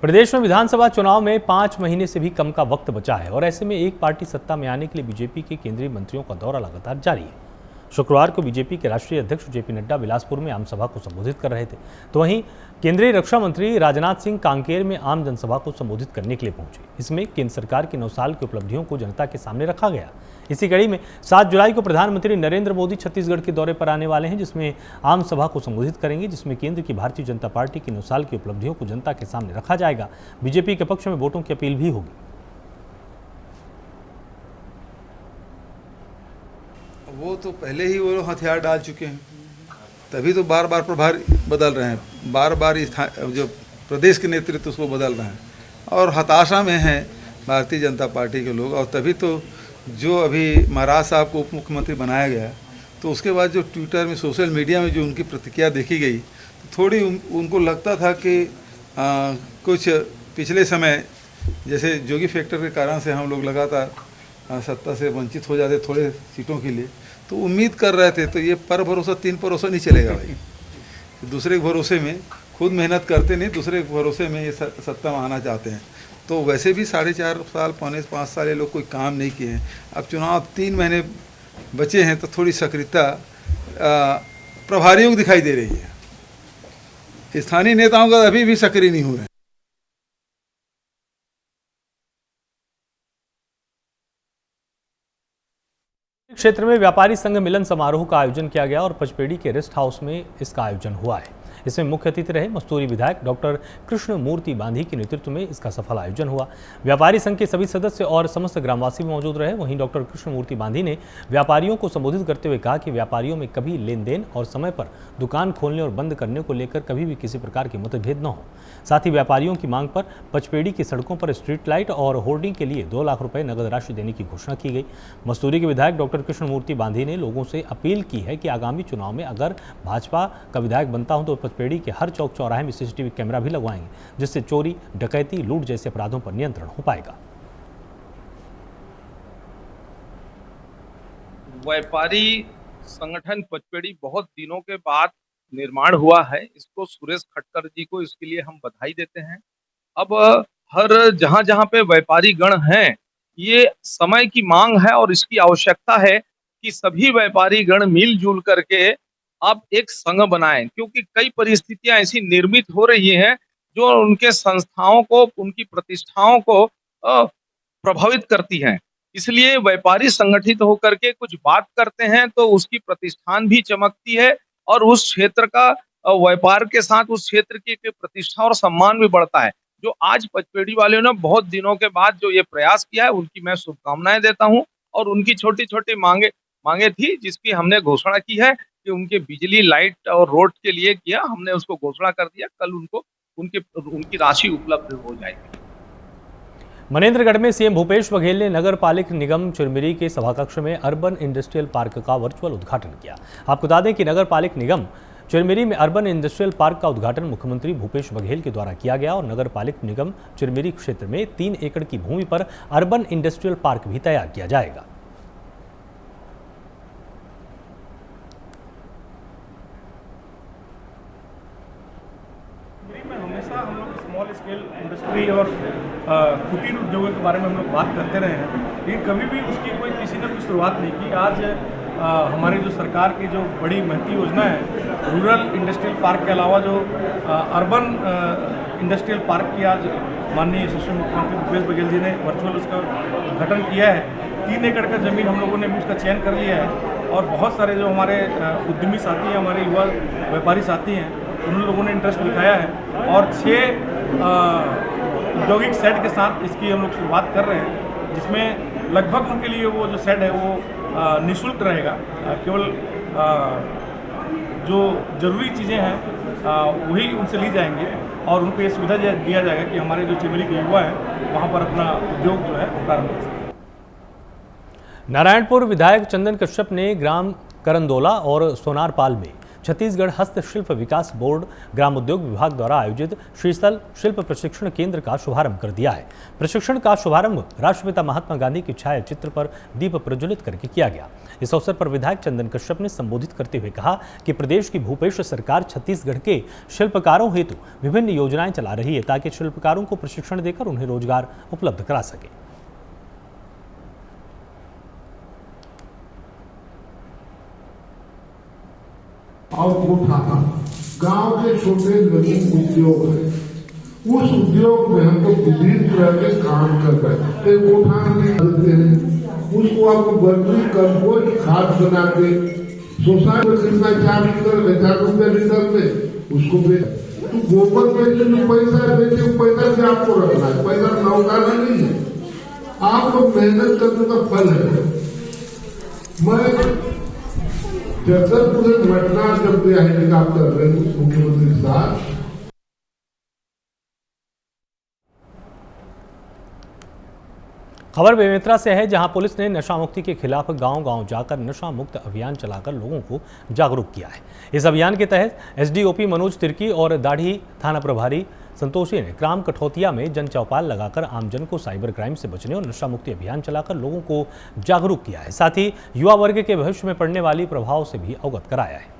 प्रदेश में विधानसभा चुनाव में 5 महीने से भी कम का वक्त बचा है और ऐसे में एक पार्टी सत्ता में आने के लिए बीजेपी के केंद्रीय मंत्रियों का दौरा लगातार जारी है। शुक्रवार को बीजेपी के राष्ट्रीय अध्यक्ष जेपी नड्डा बिलासपुर में आम सभा को संबोधित कर रहे थे, तो वहीं केंद्रीय रक्षा मंत्री राजनाथ सिंह कांकेर में आम जनसभा को संबोधित करने के लिए पहुंचे। इसमें केंद्र सरकार की 9 साल की उपलब्धियों को जनता के सामने रखा गया। इसी कड़ी में 7 जुलाई को प्रधानमंत्री नरेंद्र मोदी छत्तीसगढ़ के दौरे पर आने वाले हैं, जिसमें आम सभा को संबोधित करेंगे, जिसमें केंद्र की भारतीय जनता पार्टी की 9 साल की उपलब्धियों को जनता के सामने रखा जाएगा। बीजेपी के पक्ष में वोटों की अपील भी होगी। वो तो पहले ही वो हथियार डाल चुके हैं, तभी तो बार बार प्रभार बदल रहे हैं, बार बार जो प्रदेश के नेतृत्व उसको बदल रहे हैं और हताशा में हैं भारतीय जनता पार्टी के लोग। और तभी तो जो अभी महाराज साहब को उप मुख्यमंत्री बनाया गया, तो उसके बाद जो ट्विटर में, सोशल मीडिया में जो उनकी प्रतिक्रिया देखी गई, तो थोड़ी उनको लगता था कि कुछ पिछले समय जैसे जोगी फैक्टर के कारण से हम लोग लगातार सत्ता से वंचित हो जाते थोड़े सीटों के लिए, तो उम्मीद कर रहे थे। तो ये पर भरोसा 3 भरोसा नहीं चलेगा भाई, दूसरे के भरोसे में खुद मेहनत करते नहीं, दूसरे के भरोसे में ये सत्ता में आना चाहते हैं। तो वैसे भी 4.5 साल, 5 साल ये लोग कोई काम नहीं किए हैं। अब चुनाव 3 महीने बचे हैं, तो थोड़ी सक्रियता प्रभारियों को दिखाई दे रही है। स्थानीय नेताओं का अभी भी सक्रिय नहीं हुए हैं। क्षेत्र में व्यापारी संघ मिलन समारोह का आयोजन किया गया और पचपेड़ी के रेस्ट हाउस में इसका आयोजन हुआ है। इसमें मुख्य अतिथि रहे मस्तूरी विधायक डॉक्टर कृष्ण मूर्ति बांधी के नेतृत्व में इसका सफल आयोजन हुआ। व्यापारी संघ के सभी सदस्य और समस्त ग्रामवासी भी मौजूद रहे। वहीं डॉक्टर कृष्ण मूर्ति बांधी ने व्यापारियों को संबोधित करते हुए कहा कि व्यापारियों में कभी लेन देन और समय पर दुकान खोलने और बंद करने को लेकर कभी भी किसी प्रकार के मतभेद न हो। साथ ही व्यापारियों की मांग पर पचपेड़ी की सड़कों पर स्ट्रीट लाइट और होर्डिंग के लिए 2 लाख रुपए नगद राशि देने की घोषणा की गई। मस्तूरी के विधायक डॉक्टर कृष्ण मूर्ति बांधी ने लोगों से अपील की है कि आगामी चुनाव में अगर भाजपा का विधायक बनता हूं तो पचपेड़ी के हर चौक चौराहे में सीसीटीवी कैमरा भी लगवाएंगे, जिससे चोरी, डकैती, लूट जैसे अपराधों पर नियंत्रण हो पाएगा। व्यापारी संगठन पचपेड़ी बहुत दिनों के बाद निर्माण हुआ है। इसको सुरेश खटकर जी को इसके लिए हम बधाई देते हैं। अब हर जहां जहां पे व्यापारी गण हैं, ये समय की मांग है और इसकी आवश्यकता है कि सभी व्यापारी गण मिलजुल करके अब एक संघ बनाएं, क्योंकि कई परिस्थितियां ऐसी निर्मित हो रही हैं जो उनके संस्थाओं को, उनकी प्रतिष्ठाओं को प्रभावित करती हैं। इसलिए व्यापारी संगठित होकर के कुछ बात करते हैं तो उसकी प्रतिष्ठान भी चमकती है और उस क्षेत्र का व्यापार के साथ उस क्षेत्र की प्रतिष्ठा और सम्मान भी बढ़ता है। जो आज पचपेड़ी वालों ने बहुत दिनों के बाद जो ये प्रयास किया है, उनकी मैं शुभकामनाएं देता हूं। और उनकी छोटी छोटी मांगे थी, जिसकी हमने घोषणा की है कि उनके बिजली, लाइट और रोड के लिए किया, हमने उसको घोषणा कर दिया। कल उनको उनकी राशि उपलब्ध हो जाएगी। मनेंद्रगढ़ में सीएम भूपेश बघेल ने नगर पालिक निगम चिरमिरी के सभाकक्ष में अर्बन इंडस्ट्रियल पार्क का वर्चुअल उद्घाटन किया। आपको बता दें कि नगर पालिक निगम चिरमिरी में अर्बन इंडस्ट्रियल पार्क का उद्घाटन मुख्यमंत्री भूपेश बघेल के द्वारा किया गया और नगर पालिक निगम चिरमिरी क्षेत्र में 3 एकड़ की भूमि पर अर्बन इंडस्ट्रियल पार्क भी तैयार किया जाएगा। हमेशा हम लोग स्मॉल स्केल इंडस्ट्री और कुटीर उद्योगों के बारे में हम लोग बात करते रहे हैं, लेकिन कभी भी उसकी किसी ने शुरुआत नहीं की। आज हमारी जो सरकार की जो बड़ी महती योजना है, रूरल इंडस्ट्रियल पार्क के अलावा जो अर्बन इंडस्ट्रियल पार्क की आज माननीय यशस्वी मुख्यमंत्री भूपेश बघेल जी ने वर्चुअल उसका उद्घाटन किया है। 3 एकड़ का ज़मीन हम लोगों ने भी उसका चयन कर लिया है और बहुत सारे जो हमारे उद्यमी साथी हैं, हमारे युवा व्यापारी साथी हैं, उन लोगों ने इंटरेस्ट दिखाया है और 6 औद्योगिक शेड के साथ इसकी हम लोग शुरुआत कर रहे हैं, जिसमें लगभग उनके लिए वो जो शेड है वो निःशुल्क रहेगा। केवल जो ज़रूरी चीज़ें हैं वही उनसे ली जाएंगी और उनको ये सुविधा दिया जाएगा कि हमारे जो चिरमिरी के युवा हैं वहाँ पर अपना उद्योग जो है वो प्रारंभ कर सकें। नारायणपुर विधायक चंदन कश्यप ने ग्राम करंदोला और सोनारपाल में छत्तीसगढ़ हस्तशिल्प विकास बोर्ड ग्राम उद्योग विभाग द्वारा आयोजित श्रीस्थल शिल्प प्रशिक्षण केंद्र का शुभारंभ कर दिया है। प्रशिक्षण का शुभारंभ राष्ट्रपिता महात्मा गांधी के छायाचित्र पर दीप प्रज्वलित करके किया गया। इस अवसर पर विधायक चंदन कश्यप ने संबोधित करते हुए कहा कि प्रदेश की भूपेश सरकार छत्तीसगढ़ के शिल्पकारों हेतु विभिन्न योजनाएं चला रही है ताकि शिल्पकारों को प्रशिक्षण देकर उन्हें रोजगार उपलब्ध करा सके। और कोठा गांव के छोटे लघु उद्योग है, उस उद्योग में हमको विभिन्न तरह के काम कर रहे हैं। कोठा निकालते हैं, उसको आपको बर्तन कंपोस्ट खाद बना के सोसाइटी में कितना 4 लीटर 4 रुपये लीटर में उसको बेच, तो गोबर बेचे जो पैसा बेचे पैसा से आपको रखना है, पैसा नौकाना नहीं है, आपको मेहनत करने का फल है। मैं जगदलपुर से पटना जब हेलीकॉप्टर रहे मुख्यमंत्री के साथ, खबर बेमेतरा से है, जहां पुलिस ने नशा मुक्ति के खिलाफ गांव-गांव जाकर नशा मुक्त अभियान चलाकर लोगों को जागरूक किया है। इस अभियान के तहत एसडीओपी मनोज तिर्की और दाढ़ी थाना प्रभारी संतोषी ने ग्राम कठौतिया में जन चौपाल लगाकर आमजन को साइबर क्राइम से बचने और नशा मुक्ति अभियान चलाकर लोगों को जागरूक किया है। साथ ही युवा वर्ग के भविष्य में पड़ने वाली प्रभाव से भी अवगत कराया है।